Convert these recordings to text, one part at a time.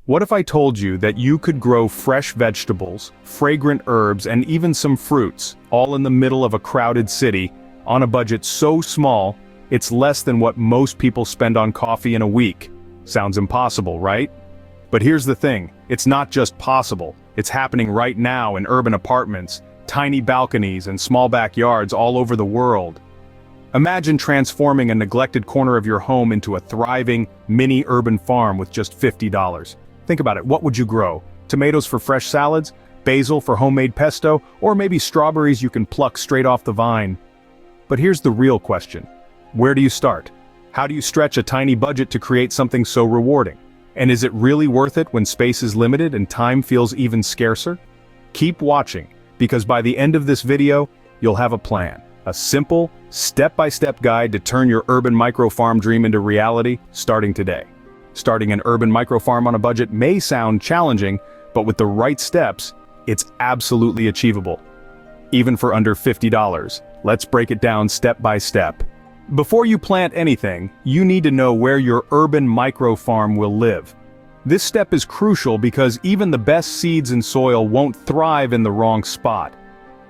What if I told you that you could grow fresh vegetables, fragrant herbs, and even some fruits, all in the middle of a crowded city, on a budget so small, it's less than what most people spend on coffee in a week? Sounds impossible, right? But here's the thing, it's not just possible, it's happening right now in urban apartments, tiny balconies, and small backyards all over the world. Imagine transforming a neglected corner of your home into a thriving, mini urban farm with just $50. Think about it, what would you grow? Tomatoes for fresh salads? Basil for homemade pesto? Or maybe strawberries you can pluck straight off the vine? But here's the real question. Where do you start? How do you stretch a tiny budget to create something so rewarding? And is it really worth it when space is limited and time feels even scarcer? Keep watching, because by the end of this video, you'll have a plan. A simple, step-by-step guide to turn your urban micro-farm dream into reality, starting today. Starting an urban micro-farm on a budget may sound challenging, but with the right steps, it's absolutely achievable. Even for under $50. Let's break it down step by step. Before you plant anything, you need to know where your urban micro-farm will live. This step is crucial because even the best seeds and soil won't thrive in the wrong spot.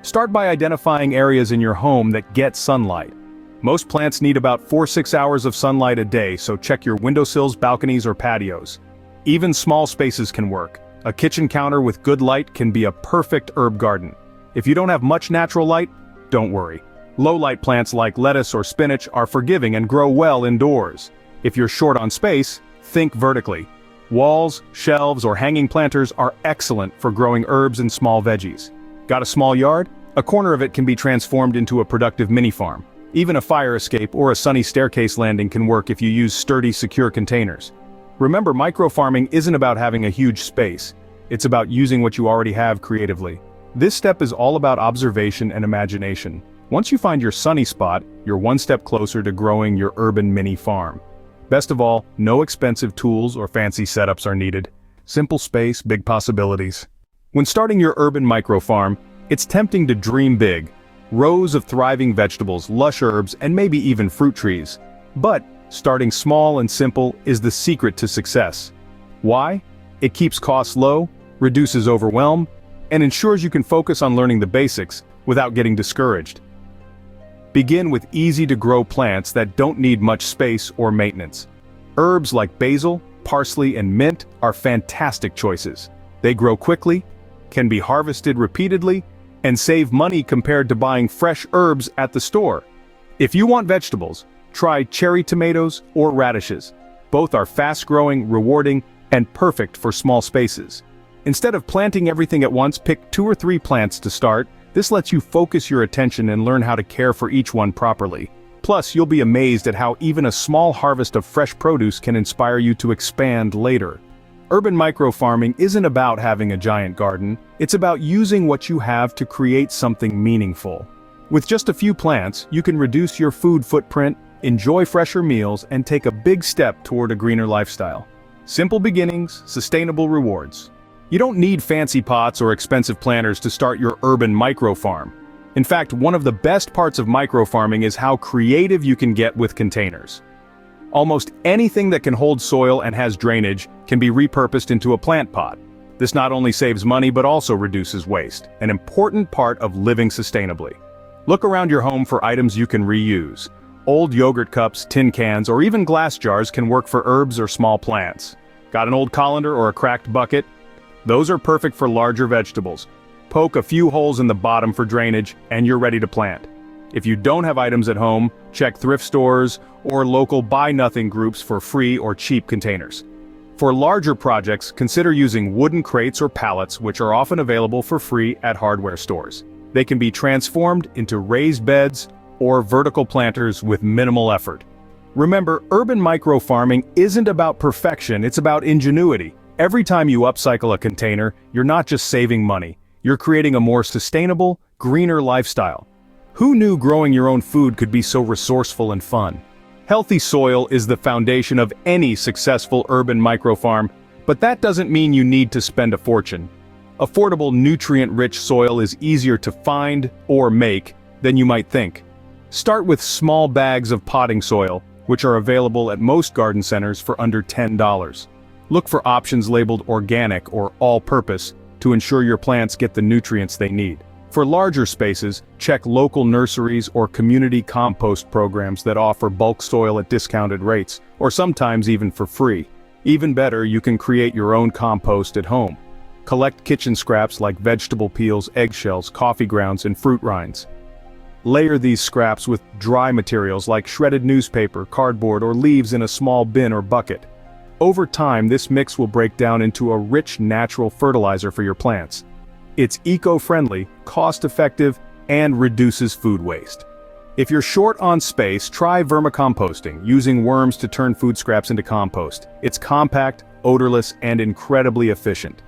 Start by identifying areas in your home that get sunlight. Most plants need about 4-6 hours of sunlight a day, so check your windowsills, balconies, or patios. Even small spaces can work. A kitchen counter with good light can be a perfect herb garden. If you don't have much natural light, don't worry. Low-light plants like lettuce or spinach are forgiving and grow well indoors. If you're short on space, think vertically. Walls, shelves, or hanging planters are excellent for growing herbs and small veggies. Got a small yard? A corner of it can be transformed into a productive mini-farm. Even a fire escape or a sunny staircase landing can work if you use sturdy, secure containers. Remember, micro-farming isn't about having a huge space. It's about using what you already have creatively. This step is all about observation and imagination. Once you find your sunny spot, you're one step closer to growing your urban mini-farm. Best of all, no expensive tools or fancy setups are needed. Simple space, big possibilities. When starting your urban micro-farm, it's tempting to dream big. Rows of thriving vegetables, lush herbs, and maybe even fruit trees. But starting small and simple is the secret to success. Why? It keeps costs low, reduces overwhelm, and ensures you can focus on learning the basics without getting discouraged. Begin with easy-to-grow plants that don't need much space or maintenance. Herbs like basil, parsley, and mint are fantastic choices. They grow quickly, can be harvested repeatedly, and save money compared to buying fresh herbs at the store. If you want vegetables, try cherry tomatoes or radishes. Both are fast-growing, rewarding, and perfect for small spaces. Instead of planting everything at once, pick 2 or 3 plants to start. This lets you focus your attention and learn how to care for each one properly. Plus, you'll be amazed at how even a small harvest of fresh produce can inspire you to expand later. Urban micro-farming isn't about having a giant garden, it's about using what you have to create something meaningful. With just a few plants, you can reduce your food footprint, enjoy fresher meals, and take a big step toward a greener lifestyle. Simple beginnings, sustainable rewards. You don't need fancy pots or expensive planters to start your urban micro-farm. In fact, one of the best parts of micro-farming is how creative you can get with containers. Almost anything that can hold soil and has drainage can be repurposed into a plant pot. This not only saves money but also reduces waste, an important part of living sustainably. Look around your home for items you can reuse. Old yogurt cups, tin cans, or even glass jars can work for herbs or small plants. Got an old colander or a cracked bucket? Those are perfect for larger vegetables. Poke a few holes in the bottom for drainage, and you're ready to plant. If you don't have items at home, check thrift stores or local buy-nothing groups for free or cheap containers. For larger projects, consider using wooden crates or pallets, which are often available for free at hardware stores. They can be transformed into raised beds or vertical planters with minimal effort. Remember, urban micro-farming isn't about perfection, it's about ingenuity. Every time you upcycle a container, you're not just saving money, you're creating a more sustainable, greener lifestyle. Who knew growing your own food could be so resourceful and fun? Healthy soil is the foundation of any successful urban micro-farm, but that doesn't mean you need to spend a fortune. Affordable, nutrient-rich soil is easier to find or make than you might think. Start with small bags of potting soil, which are available at most garden centers for under $10. Look for options labeled organic or all-purpose to ensure your plants get the nutrients they need. For larger spaces, check local nurseries or community compost programs that offer bulk soil at discounted rates, or sometimes even for free. Even better, you can create your own compost at home. Collect kitchen scraps like vegetable peels, eggshells, coffee grounds, and fruit rinds. Layer these scraps with dry materials like shredded newspaper, cardboard, or leaves in a small bin or bucket. Over time, this mix will break down into a rich natural fertilizer for your plants. It's eco-friendly, cost-effective, and reduces food waste. If you're short on space, try vermicomposting, using worms to turn food scraps into compost. It's compact, odorless, and incredibly efficient.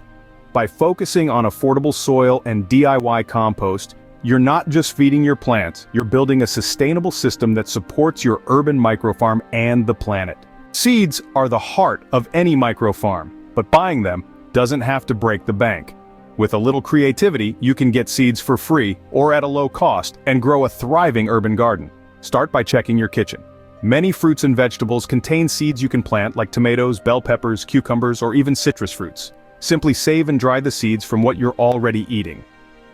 By focusing on affordable soil and DIY compost, you're not just feeding your plants, you're building a sustainable system that supports your urban microfarm and the planet. Seeds are the heart of any microfarm, but buying them doesn't have to break the bank. With a little creativity, you can get seeds for free or at a low cost and grow a thriving urban garden. Start by checking your kitchen. Many fruits and vegetables contain seeds you can plant, like tomatoes, bell peppers, cucumbers, or even citrus fruits. Simply save and dry the seeds from what you're already eating.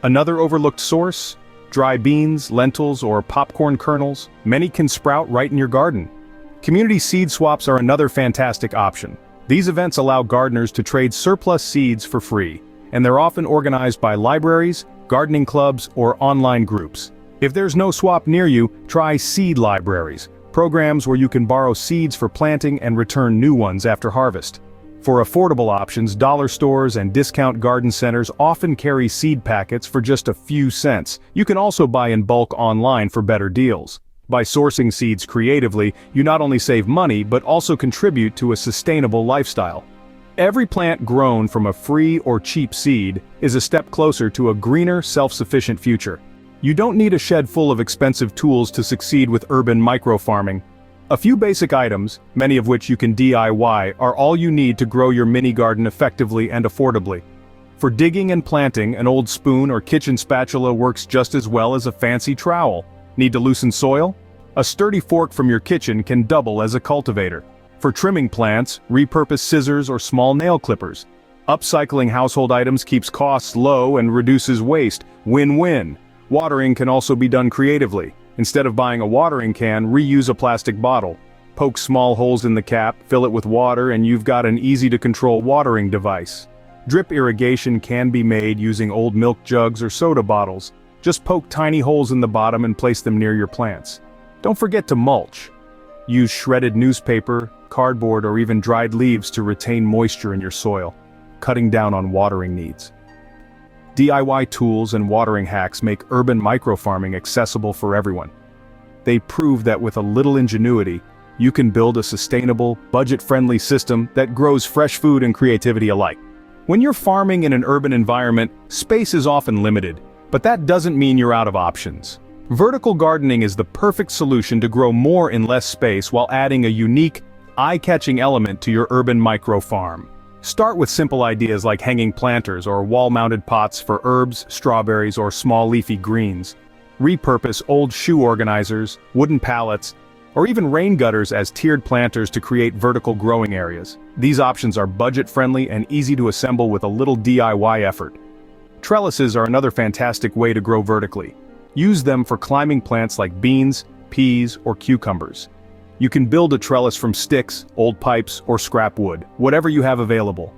Another overlooked source? Dry beans, lentils, or popcorn kernels. Many can sprout right in your garden. Community seed swaps are another fantastic option. These events allow gardeners to trade surplus seeds for free, and they're often organized by libraries, gardening clubs, or online groups. If there's no swap near you, try seed libraries, programs where you can borrow seeds for planting and return new ones after harvest. For affordable options, dollar stores and discount garden centers often carry seed packets for just a few cents. You can also buy in bulk online for better deals. By sourcing seeds creatively, you not only save money but also contribute to a sustainable lifestyle. Every plant grown from a free or cheap seed is a step closer to a greener, self-sufficient future. You don't need a shed full of expensive tools to succeed with urban microfarming. A few basic items, many of which you can DIY, are all you need to grow your mini garden effectively and affordably. For digging and planting, an old spoon or kitchen spatula works just as well as a fancy trowel. Need to loosen soil? A sturdy fork from your kitchen can double as a cultivator. For trimming plants, repurpose scissors or small nail clippers. Upcycling household items keeps costs low and reduces waste. Win-win. Watering can also be done creatively. Instead of buying a watering can, reuse a plastic bottle. Poke small holes in the cap, fill it with water, and you've got an easy-to-control watering device. Drip irrigation can be made using old milk jugs or soda bottles. Just poke tiny holes in the bottom and place them near your plants. Don't forget to mulch. Use shredded newspaper, cardboard, or even dried leaves to retain moisture in your soil, cutting down on watering needs. DIY tools and watering hacks make urban microfarming accessible for everyone. They prove that with a little ingenuity, you can build a sustainable, budget-friendly system that grows fresh food and creativity alike. When you're farming in an urban environment, space is often limited, but that doesn't mean you're out of options. Vertical gardening is the perfect solution to grow more in less space while adding a unique, eye-catching element to your urban microfarm. Start with simple ideas like hanging planters or wall-mounted pots for herbs, strawberries, or small leafy greens. Repurpose old shoe organizers, wooden pallets, or even rain gutters as tiered planters to create vertical growing areas. These options are budget-friendly and easy to assemble with a little DIY effort. Trellises are another fantastic way to grow vertically. Use them for climbing plants like beans, peas, or cucumbers. You can build a trellis from sticks, old pipes, or scrap wood, whatever you have available.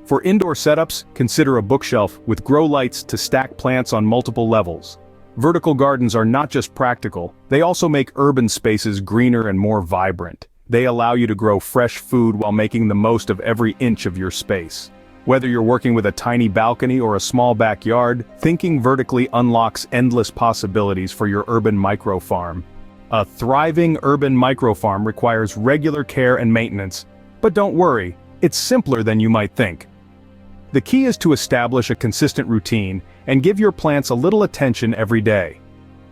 For indoor setups, consider a bookshelf with grow lights to stack plants on multiple levels. Vertical gardens are not just practical, they also make urban spaces greener and more vibrant. They allow you to grow fresh food while making the most of every inch of your space. Whether you're working with a tiny balcony or a small backyard, thinking vertically unlocks endless possibilities for your urban microfarm. A thriving urban microfarm requires regular care and maintenance, but don't worry, it's simpler than you might think. The key is to establish a consistent routine and give your plants a little attention every day.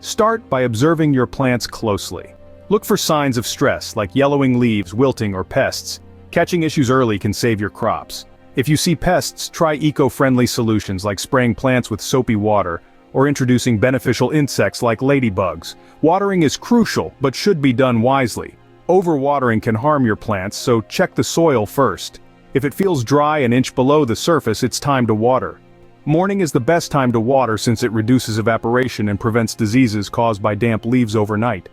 Start by observing your plants closely. Look for signs of stress like yellowing leaves, wilting, or pests. Catching issues early can save your crops. If you see pests, try eco-friendly solutions like spraying plants with soapy water, or introducing beneficial insects like ladybugs. Watering is crucial, but should be done wisely. Overwatering can harm your plants, so check the soil first. If it feels dry an inch below the surface, it's time to water. Morning is the best time to water since it reduces evaporation and prevents diseases caused by damp leaves overnight.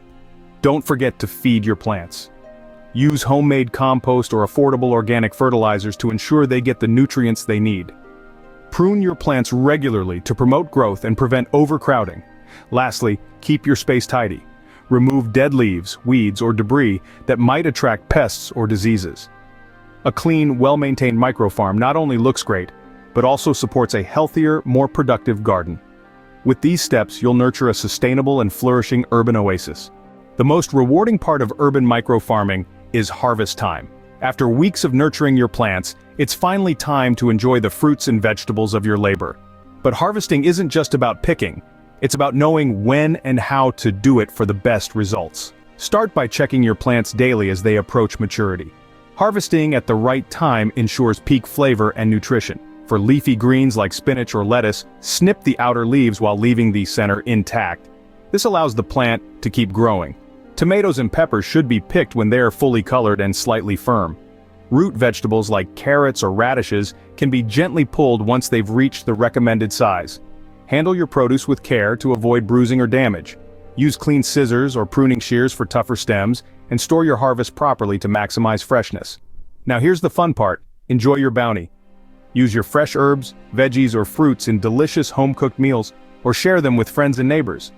Don't forget to feed your plants. Use homemade compost or affordable organic fertilizers to ensure they get the nutrients they need. Prune your plants regularly to promote growth and prevent overcrowding. Lastly, keep your space tidy. Remove dead leaves, weeds, or debris that might attract pests or diseases. A clean, well-maintained microfarm not only looks great, but also supports a healthier, more productive garden. With these steps, you'll nurture a sustainable and flourishing urban oasis. The most rewarding part of urban microfarming is harvest time. After weeks of nurturing your plants, it's finally time to enjoy the fruits and vegetables of your labor. But harvesting isn't just about picking. It's about knowing when and how to do it for the best results. Start by checking your plants daily as they approach maturity. Harvesting at the right time ensures peak flavor and nutrition. For leafy greens like spinach or lettuce, snip the outer leaves while leaving the center intact. This allows the plant to keep growing. Tomatoes and peppers should be picked when they are fully colored and slightly firm. Root vegetables like carrots or radishes can be gently pulled once they've reached the recommended size. Handle your produce with care to avoid bruising or damage. Use clean scissors or pruning shears for tougher stems, and store your harvest properly to maximize freshness. Now here's the fun part: enjoy your bounty. Use your fresh herbs, veggies, or fruits in delicious home-cooked meals, or share them with friends and neighbors.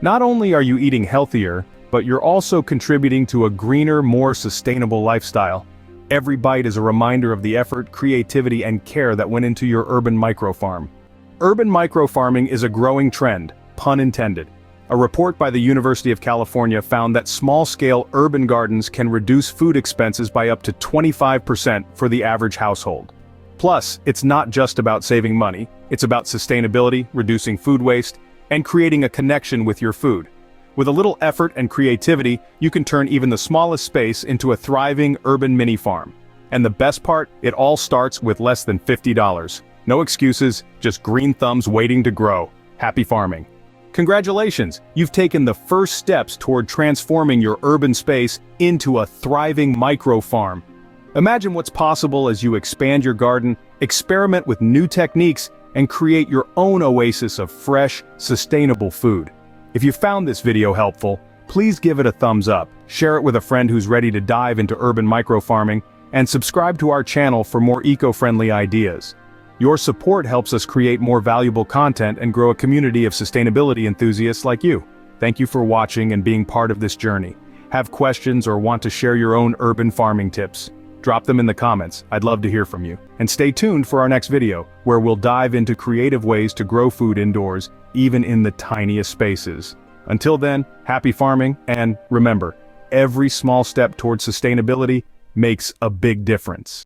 Not only are you eating healthier, but you're also contributing to a greener, more sustainable lifestyle. Every bite is a reminder of the effort, creativity, and care that went into your urban microfarm. Urban microfarming is a growing trend, pun intended. A report by the University of California found that small-scale urban gardens can reduce food expenses by up to 25% for the average household. Plus, it's not just about saving money, it's about sustainability, reducing food waste, and creating a connection with your food. With a little effort and creativity, you can turn even the smallest space into a thriving urban mini-farm. And the best part, it all starts with less than $50. No excuses, just green thumbs waiting to grow. Happy farming. Congratulations, you've taken the first steps toward transforming your urban space into a thriving micro-farm. Imagine what's possible as you expand your garden, experiment with new techniques, and create your own oasis of fresh, sustainable food. If you found this video helpful, please give it a thumbs up, share it with a friend who's ready to dive into urban microfarming, and subscribe to our channel for more eco-friendly ideas. Your support helps us create more valuable content and grow a community of sustainability enthusiasts like you. Thank you for watching and being part of this journey. Have questions or want to share your own urban farming tips? Drop them in the comments, I'd love to hear from you. And stay tuned for our next video, where we'll dive into creative ways to grow food indoors, even in the tiniest spaces. Until then, happy farming, and remember, every small step towards sustainability makes a big difference.